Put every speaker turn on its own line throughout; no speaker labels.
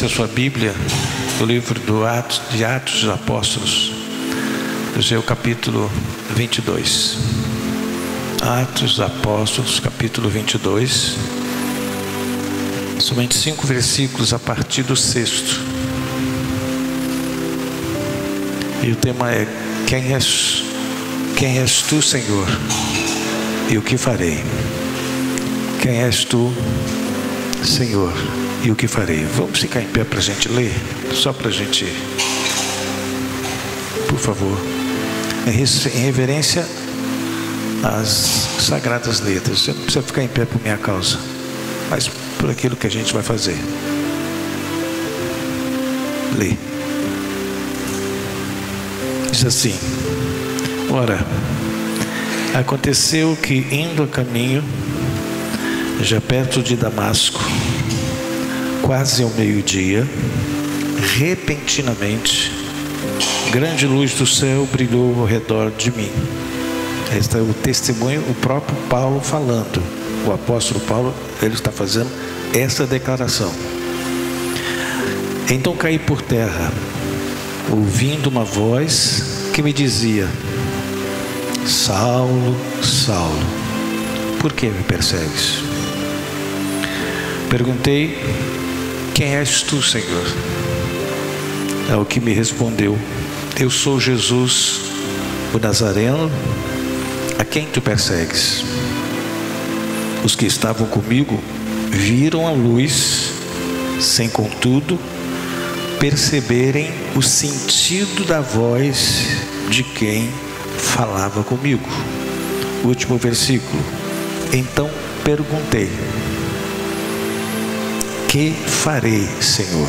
a sua Bíblia, o livro de Atos dos Apóstolos, o capítulo 22. Atos dos Apóstolos, capítulo 22. Somente 5 versículos a partir do 6º. E o tema é: quem és tu, Senhor, e o que farei? Quem és tu, Senhor, e o que farei? Vamos ficar em pé para a gente ler? Só para a gente, por favor, em reverência às sagradas letras. Você não precisa ficar em pé por minha causa, mas por aquilo que a gente vai fazer. Lê. Diz assim: ora, aconteceu que, indo a caminho, já perto de Damasco, quase ao meio-dia, repentinamente, grande luz do céu brilhou ao redor de mim. Este é o testemunho, o próprio Paulo falando. O apóstolo Paulo, ele está fazendo essa declaração. Então caí por terra, ouvindo uma voz que me dizia: Saulo, Saulo, por que me persegues? Perguntei: quem és tu, Senhor? É o que me respondeu: eu sou Jesus, o Nazareno, a quem tu persegues. Os que estavam comigo viram a luz, sem contudo perceberem o sentido da voz de quem falava comigo. Último versículo. Então perguntei: que farei, Senhor?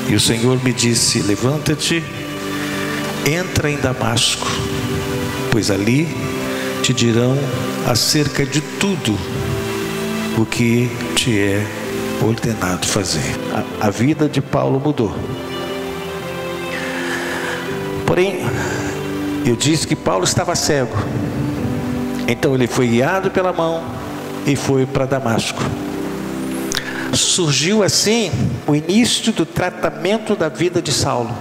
E o Senhor me disse: levanta-te, entra em Damasco, pois ali te dirão acerca de tudo o que te é ordenado fazer. A vida de Paulo mudou. Porém, eu disse que Paulo estava cego. Então ele foi guiado pela mão e foi para Damasco. Surgiu assim o início do tratamento da vida de Saulo,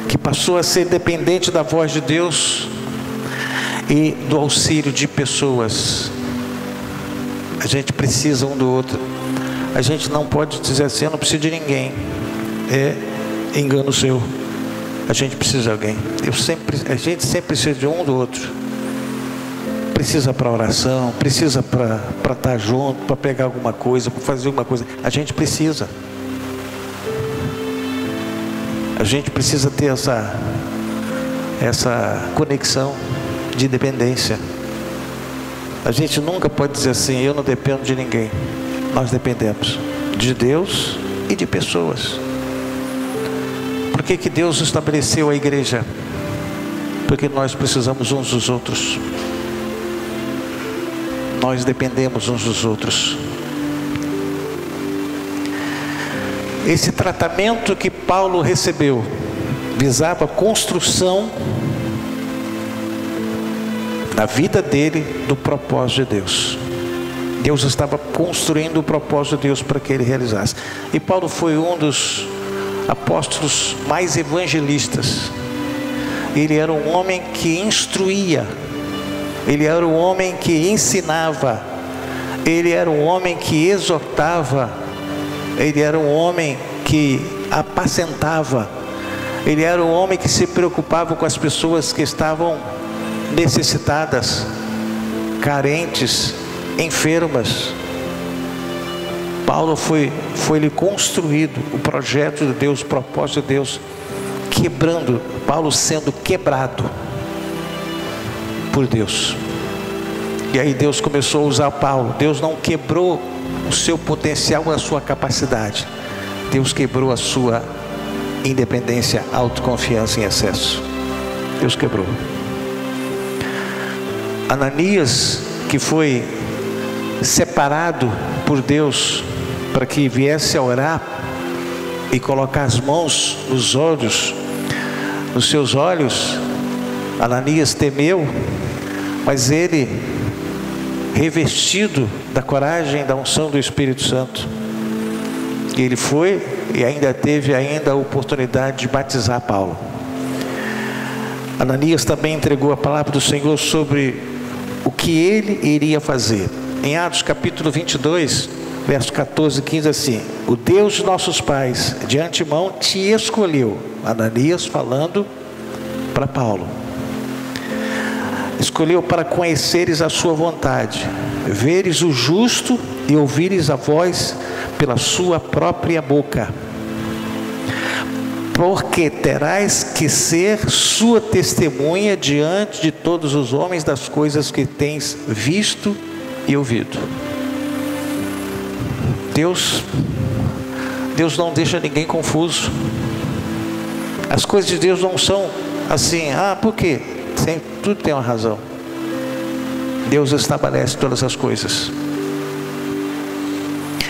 que passou a ser dependente da voz de Deus e do auxílio de pessoas. A gente precisa um do outro. A gente não pode dizer assim: eu não preciso de ninguém. É engano seu. A gente precisa de alguém. A gente sempre precisa de um do outro. Precisa para oração, precisa para estar junto, para pegar alguma coisa, para fazer alguma coisa. A gente precisa. A gente precisa ter essa conexão de dependência. A gente nunca pode dizer assim: eu não dependo de ninguém. Nós dependemos de Deus e de pessoas. Por que Deus estabeleceu a igreja? Porque nós precisamos uns dos outros. Nós dependemos uns dos outros. Esse tratamento que Paulo recebeu visava a construção na vida dele do propósito de Deus. Deus estava construindo o propósito de Deus para que ele realizasse. E Paulo foi um dos apóstolos mais evangelistas. Ele era um homem que instruía. Ele era um homem que ensinava. Ele era um homem que exortava. Ele era um homem que apacentava. Ele era um homem que se preocupava com as pessoas que estavam necessitadas, carentes, enfermas. Paulo foi-lhe construído o projeto de Deus, o propósito de Deus, quebrando, Paulo sendo quebrado por Deus. E aí Deus começou a usar Paulo. Deus não quebrou o seu potencial, a sua capacidade. Deus quebrou a sua independência, autoconfiança em excesso. Deus quebrou. Ananias, que foi separado por Deus para que viesse a orar e colocar as mãos nos olhos, nos seus olhos, Ananias temeu, mas ele, revestido da coragem, da unção do Espírito Santo, porque ele foi e ainda teve a oportunidade de batizar Paulo. Ananias também entregou a palavra do Senhor sobre o que ele iria fazer. Em Atos capítulo 22, verso 14 e 15, assim: o Deus de nossos pais de antemão te escolheu, Ananias falando para Paulo, escolheu para conheceres a sua vontade, veres o justo e ouvires a voz pela sua própria boca, porque terás que ser sua testemunha diante de todos os homens das coisas que tens visto e ouvido. Deus não deixa ninguém confuso. As coisas de Deus não são assim, por quê? Tudo tem uma razão. Deus estabelece todas as coisas.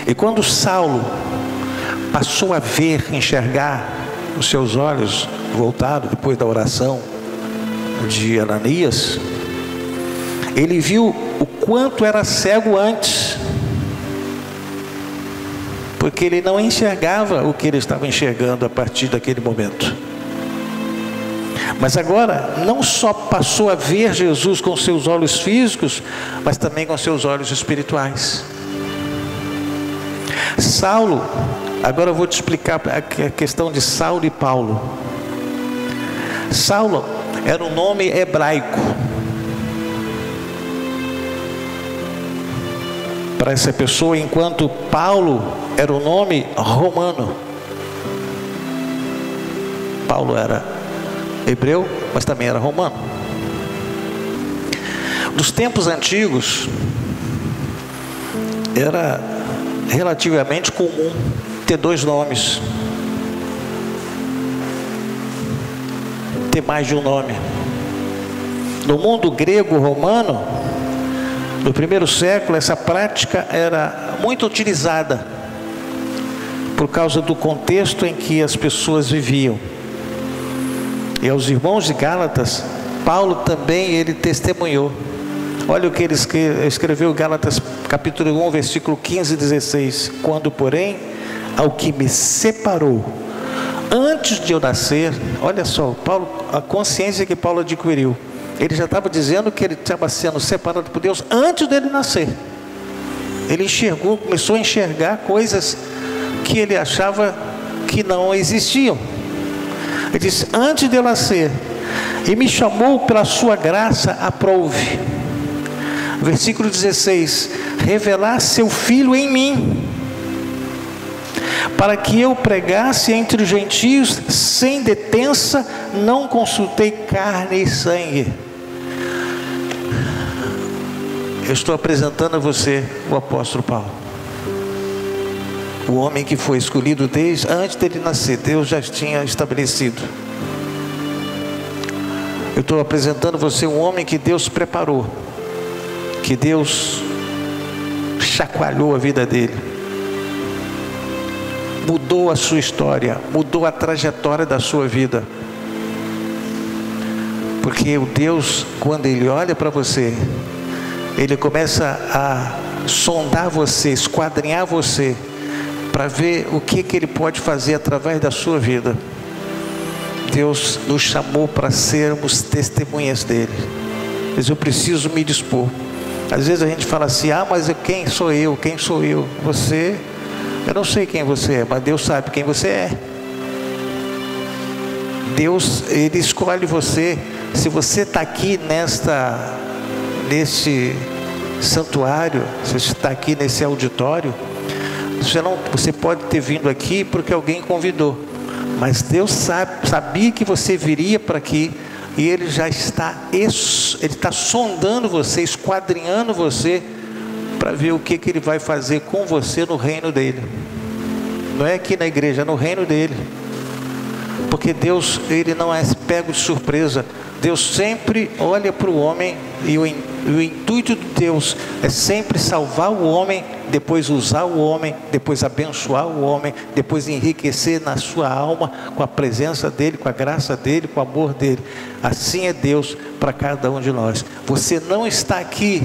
E quando Saulo passou a ver, enxergar, os seus olhos voltaram depois da oração de Ananias, ele viu o quanto era cego antes, porque ele não enxergava o que ele estava enxergando a partir daquele momento. Mas agora não só passou a ver Jesus com seus olhos físicos, mas também com seus olhos espirituais. Saulo, agora eu vou te explicar a questão de Saulo e Paulo. Saulo era um nome hebraico para essa pessoa, enquanto Paulo era um nome romano. Paulo era hebreu, mas também era romano. Nos tempos antigos, era relativamente comum ter dois nomes, ter mais de um nome. No mundo grego-romano, no primeiro século, essa prática era muito utilizada por causa do contexto em que as pessoas viviam. E aos irmãos de Gálatas, Paulo também, ele testemunhou. Olha o que ele escreveu, Gálatas capítulo 1, versículo 15 e 16. Quando, porém, ao que me separou antes de eu nascer, olha só, Paulo, a consciência que Paulo adquiriu, ele já estava dizendo que ele estava sendo separado por Deus antes dele nascer. Ele enxergou, começou a enxergar coisas que ele achava que não existiam. Ele disse: antes de eu nascer, e me chamou pela sua graça, aprouve. Versículo 16: revelar seu filho em mim, para que eu pregasse entre os gentios sem detença, não consultei carne e sangue. Eu estou apresentando a você o apóstolo Paulo, o homem que foi escolhido desde antes dele nascer. Deus já tinha estabelecido. Eu estou apresentando a você um homem que Deus preparou, que Deus chacoalhou a vida dele, mudou a sua história, mudou a trajetória da sua vida. Porque o Deus, quando Ele olha para você, Ele começa a sondar você, esquadrinhar você, para ver o que Ele pode fazer através da sua vida. Deus nos chamou para sermos testemunhas dEle. Mas eu preciso me dispor. Às vezes a gente fala assim: mas quem sou eu? Quem sou eu? Você, eu não sei quem você é, mas Deus sabe quem você é. Deus, Ele escolhe você. Se você está aqui nesse santuário, se você está aqui nesse auditório, você pode ter vindo aqui porque alguém convidou, mas Deus sabia que você viria para aqui, e Ele já está, Ele está sondando você, esquadrinhando você, para ver o que Ele vai fazer com você no reino dEle. Não é aqui na igreja, é no reino dEle. Porque Deus, Ele não é pego de surpresa. Deus sempre olha para o homem, e o intuito de Deus é sempre salvar o homem, depois usar o homem, depois abençoar o homem, depois enriquecer na sua alma com a presença dEle, com a graça dEle, com o amor dEle. Assim é Deus para cada um de nós. Você não está aqui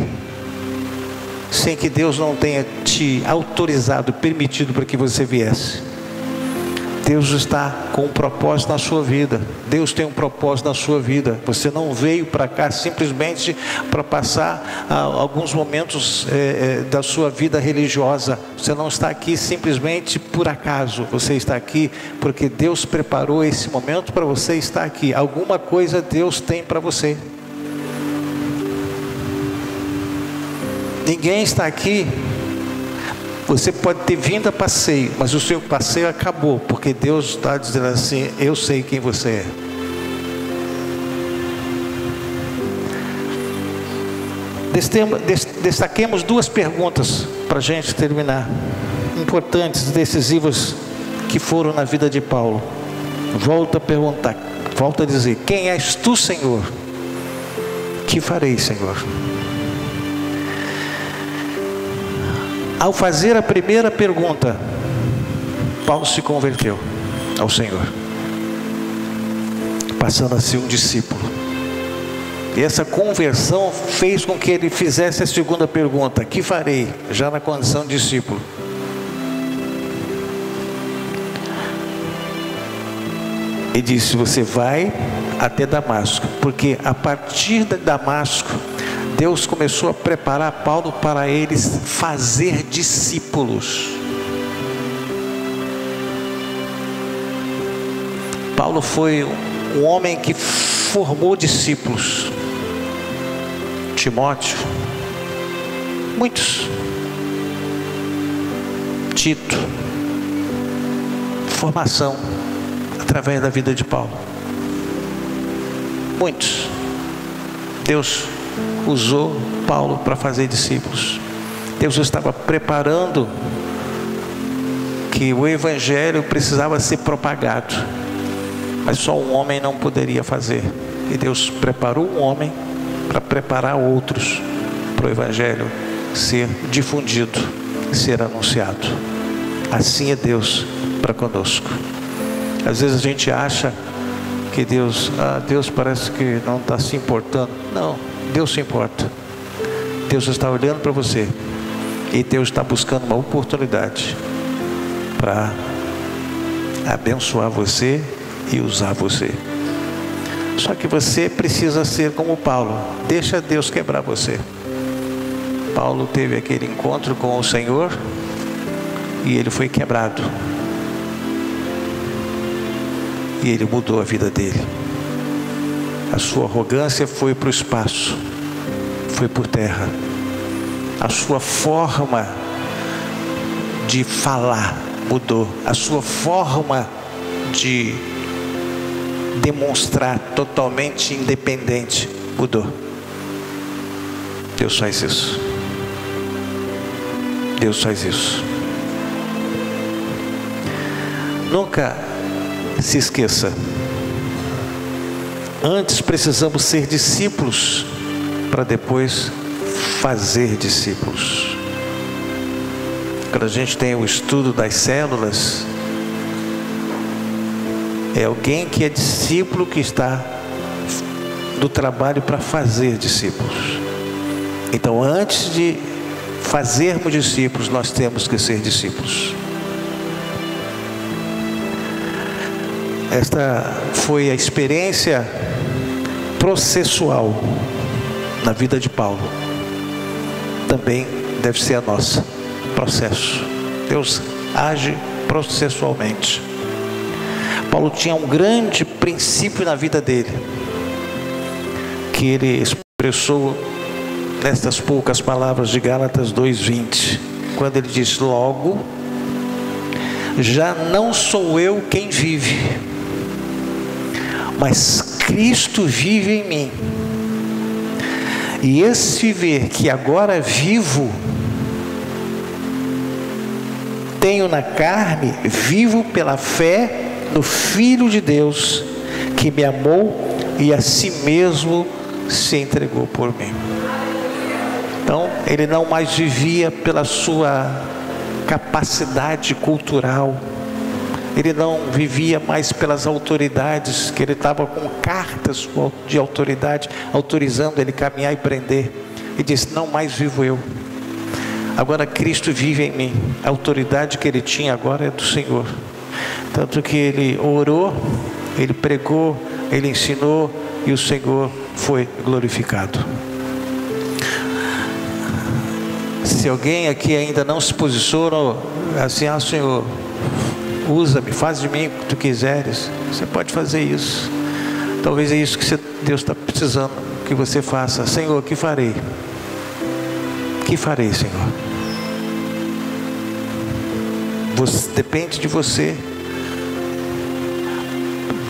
sem que Deus não tenha te autorizado, permitido para que você viesse. Deus está com um propósito na sua vida. Deus tem um propósito na sua vida. Você não veio para cá simplesmente para passar alguns momentos da sua vida religiosa. Você não está aqui simplesmente por acaso. Você está aqui porque Deus preparou esse momento para você estar aqui. Alguma coisa Deus tem para você. Ninguém está aqui. Você pode ter vindo a passeio, mas o seu passeio acabou, porque Deus está dizendo assim: eu sei quem você é. Destaquemos duas perguntas para a gente terminar, importantes, decisivas, que foram na vida de Paulo. Volto a perguntar, volto a dizer: quem és tu, Senhor? Que farei, Senhor? Ao fazer a primeira pergunta, Paulo se converteu ao Senhor, passando a ser um discípulo. E essa conversão fez com que ele fizesse a segunda pergunta: que farei? Já na condição de discípulo. E disse: você vai até Damasco, porque a partir de Damasco Deus começou a preparar Paulo para eles fazer discípulos. Paulo foi um homem que formou discípulos. Timóteo, muitos. Tito, formação através da vida de Paulo. Muitos. Deus usou Paulo para fazer discípulos. Deus estava preparando que o evangelho precisava ser propagado, mas só um homem não poderia fazer. E Deus preparou um homem para preparar outros para o evangelho ser difundido, ser anunciado. Assim é Deus para conosco. Às vezes a gente acha que Deus parece que não está se importando. Não, Deus se importa. Deus está olhando para você, e Deus está buscando uma oportunidade para abençoar você e usar você. Só que você precisa ser como Paulo. Deixa Deus quebrar você. Paulo teve aquele encontro com o Senhor e ele foi quebrado, e ele mudou a vida dele. A sua arrogância foi para o espaço, foi por terra. A sua forma de falar mudou. A sua forma de demonstrar totalmente independente mudou. Deus faz isso. Deus faz isso. Nunca se esqueça: antes precisamos ser discípulos para depois fazer discípulos. Quando a gente tem o estudo das células, é alguém que é discípulo que está no trabalho para fazer discípulos. Então, antes de fazermos discípulos, nós temos que ser discípulos. Esta foi a experiência processual na vida de Paulo. Também deve ser a nossa. Processo. Deus age processualmente. Paulo tinha um grande princípio na vida dele, que ele expressou nestas poucas palavras de Gálatas 2:20, quando ele diz: logo, já não sou eu quem vive, mas Cristo vive em mim. E esse viver que agora vivo, tenho na carne, vivo pela fé no Filho de Deus, que me amou e a si mesmo se entregou por mim. Então, ele não mais vivia pela sua capacidade cultural. Ele não vivia mais pelas autoridades, que ele estava com cartas de autoridade autorizando ele caminhar e prender. E disse: não mais vivo eu, Agora Cristo vive em mim. A autoridade que ele tinha agora é do Senhor. Tanto que ele orou, ele pregou, ele ensinou e o Senhor foi glorificado. Se alguém aqui ainda não se posicionou assim, Senhor, usa-me, faz de mim o que tu quiseres, você pode fazer isso. Talvez é isso que Deus está precisando que você faça. Senhor, que farei? Que farei, Senhor? Depende de você.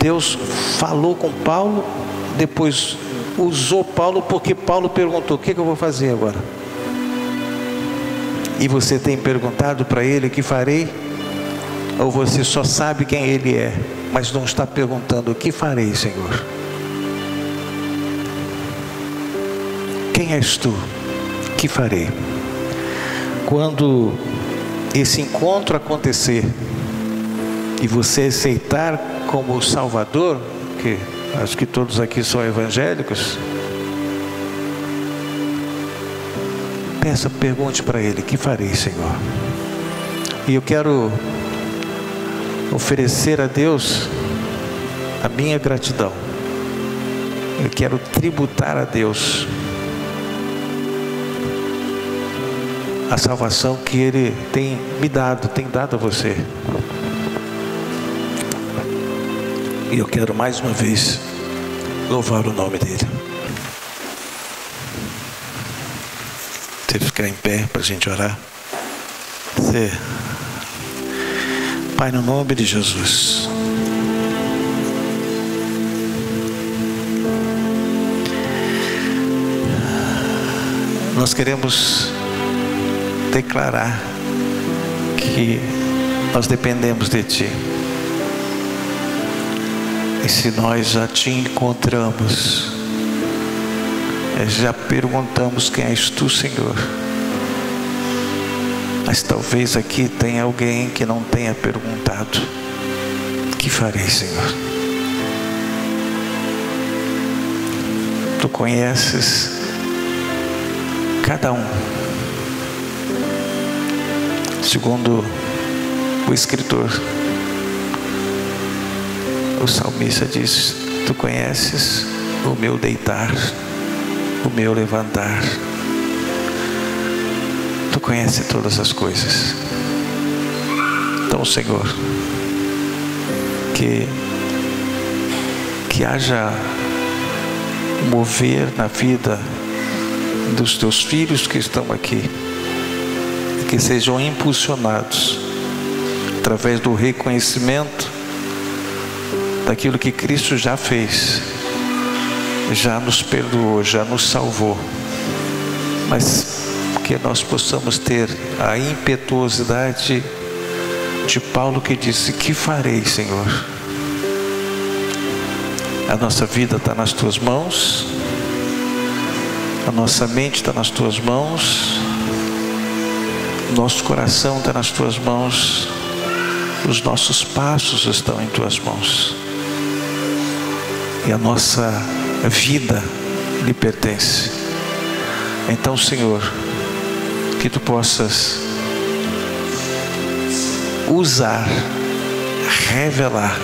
Deus falou com Paulo, depois usou Paulo, porque Paulo perguntou: o que eu vou fazer agora? E você tem perguntado para ele: o que farei? Ou você só sabe quem ele é, mas não está perguntando: o que farei, Senhor? Quem és tu? Que farei? Quando esse encontro acontecer e você aceitar como Salvador, que acho que todos aqui são evangélicos, pergunte para ele: que farei, Senhor? E eu quero oferecer a Deus a minha gratidão. Eu quero tributar a Deus a salvação que Ele tem me dado, tem dado a você. E eu quero mais uma vez louvar o nome dEle. Você ficar em pé para a gente orar. Pai, no nome de Jesus, nós queremos declarar que nós dependemos de Ti. E se nós já Te encontramos, já perguntamos: quem és Tu, Senhor? Mas talvez aqui tenha alguém que não tenha perguntado: que farei, Senhor? Tu conheces cada um. Segundo o escritor, o salmista diz: tu conheces o meu deitar, o meu levantar. Tu conheces todas as coisas. Então, Senhor, que haja um mover na vida dos teus filhos que estão aqui, e que sejam impulsionados através do reconhecimento daquilo que Cristo já fez, já nos perdoou, já nos salvou, mas que nós possamos ter a impetuosidade de Paulo, que disse: que farei, Senhor? A nossa vida está nas Tuas mãos, a nossa mente está nas Tuas mãos, nosso coração está nas Tuas mãos, os nossos passos estão em Tuas mãos, e a nossa vida lhe pertence. Então, Senhor, que Tu possas usar, revelar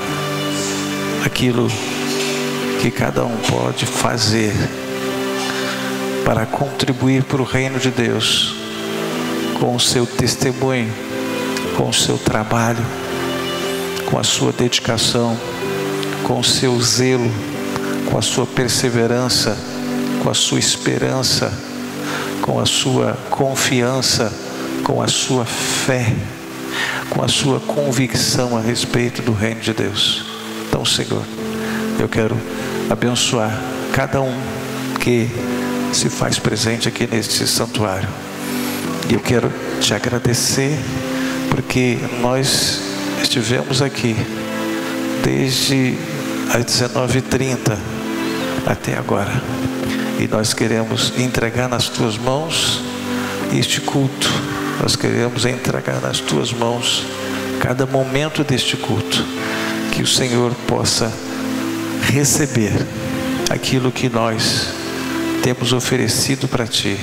aquilo que cada um pode fazer para contribuir para o reino de Deus, com o seu testemunho, com o seu trabalho, com a sua dedicação, com o seu zelo, com a sua perseverança, com a sua esperança, com a sua confiança, com a sua fé, com a sua convicção a respeito do reino de Deus. Então, Senhor, eu quero abençoar cada um que se faz presente aqui neste santuário. E eu quero Te agradecer, porque nós estivemos aqui desde às 19h30 até agora, e nós queremos entregar nas Tuas mãos este culto. Nós queremos entregar nas Tuas mãos cada momento deste culto, que o Senhor possa receber aquilo que nós temos oferecido para Ti.